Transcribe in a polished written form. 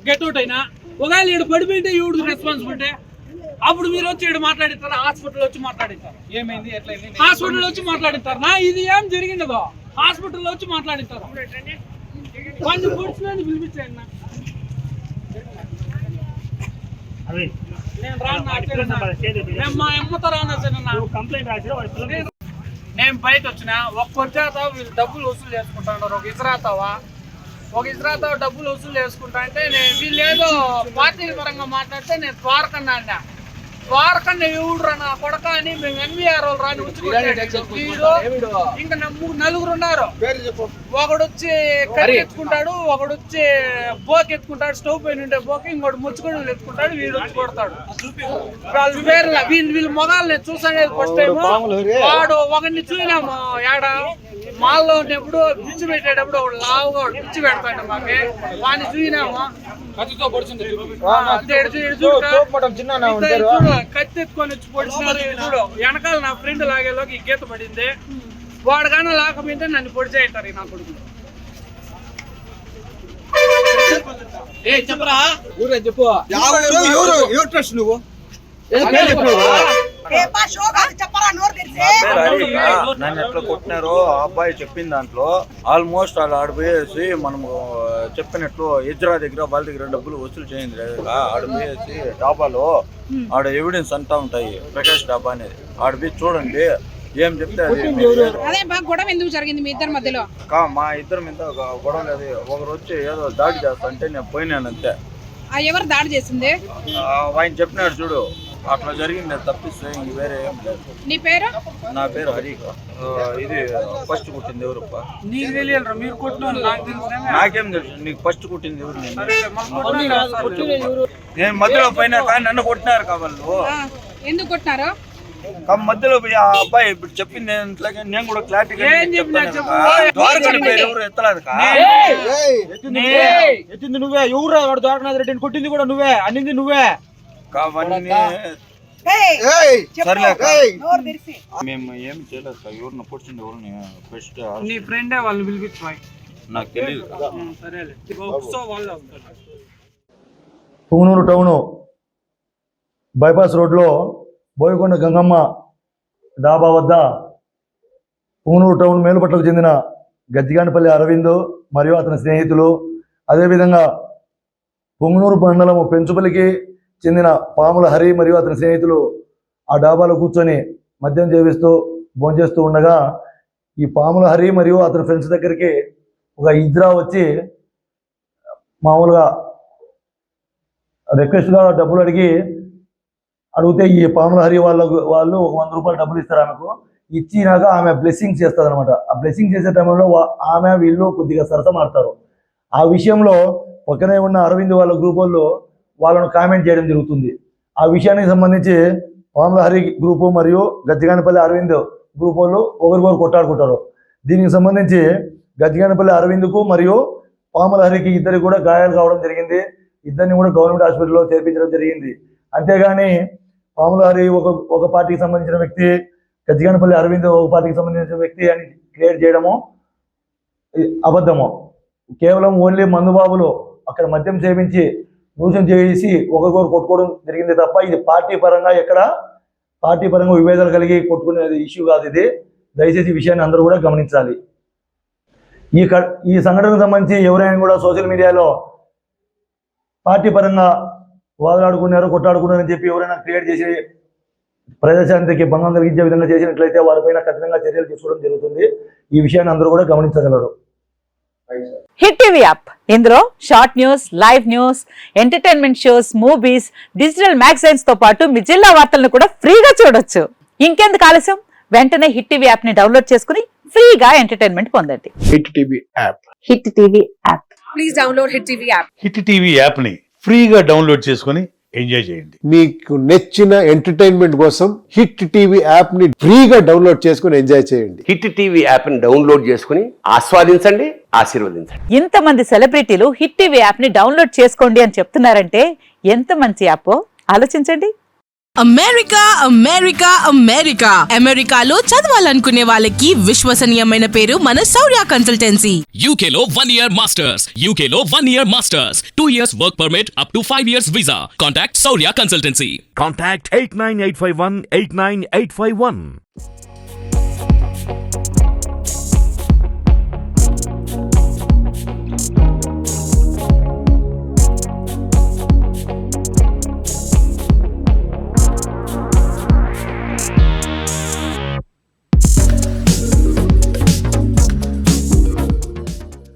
Get out అయినా ఒకవేళ ఈడు పడిపోయింటే ఈవిడ రెస్పాన్సిబిలిటీ. అప్పుడు మీరు వచ్చి ఈడు మాట్లాడిస్తారు, హాస్పిటల్ వచ్చి మాట్లాడిస్తారు, ఏమైంది ఎట్లయింది హాస్పిటల్ వచ్చి మాట్లాడిస్తారు. నా ఇది ఏం జరిగిండదో హాస్పిటల్లో వచ్చి మాట్లాడిస్తారు. కొంచెం పొడిచినది పిలిపించండి నా. నేను రాను, మా అమ్మతో రాను. నేను బయట వచ్చిన ఒక్క చేత వీళ్ళు డబ్బులు వసూలు చేసుకుంటున్నారు. ఒక ఇజ్రాతావా డబ్బులు వసూలు చేసుకుంటా అంటే వీళ్ళు ఏదో పార్టీల పరంగా మాట్లాడితే నేను ద్వారకన్నా అన్నా. ద్వారకన్నా ఎవడు రా నా కొడక అని మేము ఎన్వీఆర్ వాళ్ళు రాని ఇంకా నలుగురు ఉన్నారు. ఒకడొచ్చి కత్తి ఎత్తుకుంటాడు, ఒకడొచ్చి బోకి ఎత్తుకుంటాడు, స్టవ్ పైన ఉండే బోకి, ఇంకోటి ముచ్చుకొని ఎత్తుకుంటాడు, వీడు వచ్చి కొడతాడు. వాళ్ళ పేర్ల వీళ్ళు మొగాలు నేను చూసాను ఫస్ట్ టైం. వాడు ఒకరిని చూసినాము ఏడ మాల్లో ఉన్నప్పుడు పిచ్చి పెట్టేటప్పుడు ఒకడు లావుగా పిచ్చి పెడతాడు మాకు. వాడిని చూసినాము కత్తి ఎత్తుకొని వచ్చి పొడిచినారు. చూడు వెనకాల నా ఫ్రెండ్ లాగేలోకి గీత పడింది. వాడు కానీ లాకపోతే నన్ను పొడిచేయంటారు నా కొడుకులు. చెప్పరా ఊరే చెప్పు నువ్వు నన్ను ఎట్లా కొట్టినారో ఆ అబ్బాయి చెప్పిన దాంట్లో ఆల్మోస్ట్ వాళ్ళు ఆడిపోయేసి మనము చెప్పినట్లు ఇజ్రా దగ్గర వాళ్ళ దగ్గర డబ్బులు వసూలు చేయింది లేదా ఆడిపోయేసి డాబాలో ఆడ ఎవిడెన్స్ అంతా ఉంటాయి. ప్రకాష్ డాబా అనేది ఆడిపోయి చూడండి ఏం చెప్తే గొడవ ఎందుకు జరిగింది మీ ఇద్దరి మధ్యలో? మా ఇద్దరి మీద గొడవ లేదు. ఒకరు వచ్చి ఏదో దాడి చేస్తా అంటే నేను పోయినాను అంతే. ఎవరు దాడి చేసింది? ఆయన చెప్పినాడు చూడు, అట్లా జరిగింది తప్పిస్తే ఇంక వేరే ఏం లేదు. నీ పేరు? నా పేరు హరి. ఇది ఫస్ట్ కుట్టింది ఎవరు? నాకేం తెలుసు నీకు ఫస్ట్ కుట్టింది ఎవరు? నేను మధ్యలో పోయినా కానీ నన్ను కొట్టినారు కావాళ్ళు. ఎందుకు కొట్టినారు? మధ్యలో ఆ అబ్బాయి ఇప్పుడు చెప్పింది నేను కూడా క్లారిటీగా ఎవరు ఎత్తలేదు. ఎత్తింది నువ్వే. ఎవరు వాడు ద్వారకనాథ్ రెడ్డిని కొట్టింది కూడా నువ్వే, అన్నింది నువ్వే. సర్లే మేము ఏం చేయలేదు సార్. ఎవరిని పొడిచింది ఎవరిని ఫస్ట్ నీ ఫ్రెండే వాళ్ళు పిలిపించు నాకు తెలియదు. పుంగనూరు టౌను బైపాస్ రోడ్లో బోయకొండ గంగమ్మ డాబా వద్ద పుంగనూరు టౌన్ మేలుపట్లకు చెందిన గజ్జిగానిపల్లి అరవింద్ మరియు అతని స్నేహితులు, అదేవిధంగా పుంగనూరు మండలం పెంచుపల్లికి చెందిన పాముల హరి మరియు అతని స్నేహితులు ఆ డాబాలో కూర్చొని మద్యం సేవిస్తూ భోంచేస్తూ ఉండగా ఈ పాముల హరి మరియు అతని ఫ్రెండ్స్ దగ్గరికి ఒక ఇజ్రా వచ్చి మామూలుగా రిక్వెస్ట్గా డబ్బులు అడిగితే ఈ పాముల హరి వాళ్ళు 100 రూపాయలు డబ్బులు ఇస్తారు ఆమెకు. ఇచ్చినాక ఆమె బ్లెస్సింగ్ చేస్తుంది అనమాట. ఆ బ్లెస్సింగ్ చేసే టైంలో ఆమె వీళ్ళు కొద్దిగా సరసమాడతారు. ఆ విషయంలో పక్కనే ఉన్న అరవింద్ వాళ్ళ గ్రూప్ వాళ్ళను కామెంట్ చేయడం జరుగుతుంది. ఆ విషయానికి సంబంధించి పాముల హరి గ్రూపు మరియు గజ్జిగానిపల్లి అరవింద్ గ్రూప్ వాళ్ళు ఒకరికొకరు కొట్టాడుకుంటారు. దీనికి సంబంధించి గజ్జిగానిపల్లి అరవింద్కు మరియు పాముల హరికి ఇద్దరికి కూడా గాయాలు కావడం జరిగింది. ఇద్దరిని కూడా గవర్నమెంట్ హాస్పిటల్లో చేర్పించడం జరిగింది. అంతేగాని పాముల హరి ఒక పార్టీకి సంబంధించిన వ్యక్తి, గజ్జిగానిపల్లి అరవింద్ ఒక పార్టీకి సంబంధించిన వ్యక్తి అని క్రియేట్ చేయడము అబద్ధము. కేవలం ఓన్లీ మందుబాబులు అక్కడ మద్యం సేవించి న్యూసం చేసి ఒకరికొకరు కొట్టుకోవడం జరిగింది తప్ప ఇది పార్టీ పరంగా విభేదాలు కలిగి కొట్టుకునేది ఇష్యూ కాదు ఇది. దయచేసి ఈ విషయాన్ని అందరూ కూడా గమనించాలి. ఈ సంఘటనకు సంబంధించి ఎవరైనా కూడా సోషల్ మీడియాలో పార్టీ పరంగా వాదులాడుకున్నారు, కొట్లాడుకున్నారని చెప్పి ఎవరైనా క్రియేట్ చేసి ప్రజాశాంతికి భంగం కలిగించే విధంగా చేసినట్లయితే వారిపైన కఠినంగా చర్యలు తీసుకోవడం జరుగుతుంది. ఈ విషయాన్ని అందరూ కూడా గమనించగలరు. హిట్ టీవీ యాప్, ఇందులో short news, live news, entertainment shows, movies, digital magazines తో పాటు మీ జిల్లా వార్తలను కూడా ఫ్రీగా చూడొచ్చు. ఇంకెందుకు ఆలస్యం, వెంటనే హిట్ టీవీ యాప్ ని డౌన్లోడ్ చేసుకుని ఫ్రీగా ఎంటర్టైన్మెంట్ పొందండి. Hit TV app. Hit TV app. Please download hit TV app. Hit TV app ని ఫ్రీగా డౌన్లోడ్ చేసుకుని ఎంజాయ్ చేయండి. మీకు నచ్చిన ఎంటర్టైన్మెంట్ కోసం హిట్ టీవీ యాప్ ని ఫ్రీగా డౌన్లోడ్ చేసుకుని ఎంజాయ్ చేయండి. హిట్ టీవీ యాప్ ని డౌన్లోడ్ చేసుకుని ఆస్వాదించండి, ఆశీర్వదించండి. ఇంతమంది సెలబ్రిటీలు హిట్ టీవీ యాప్ ని డౌన్లోడ్ చేసుకోండి అని చెప్తున్నారంటే ఎంత మంచి యాప్ ఆలోచించండి. అమెరికా అమెరికా అమెరికా అమెరికాలో చదవాలనుకునే వాళ్ళకి విశ్వసనీయమైన పేరు మన శౌర్య కన్సల్టెన్సీ. UK లో 1 year masters, UK లో 1 year masters, 2 years work permit up to 5 years visa. Contact Saurya Consultancy. Contact 89851 89851.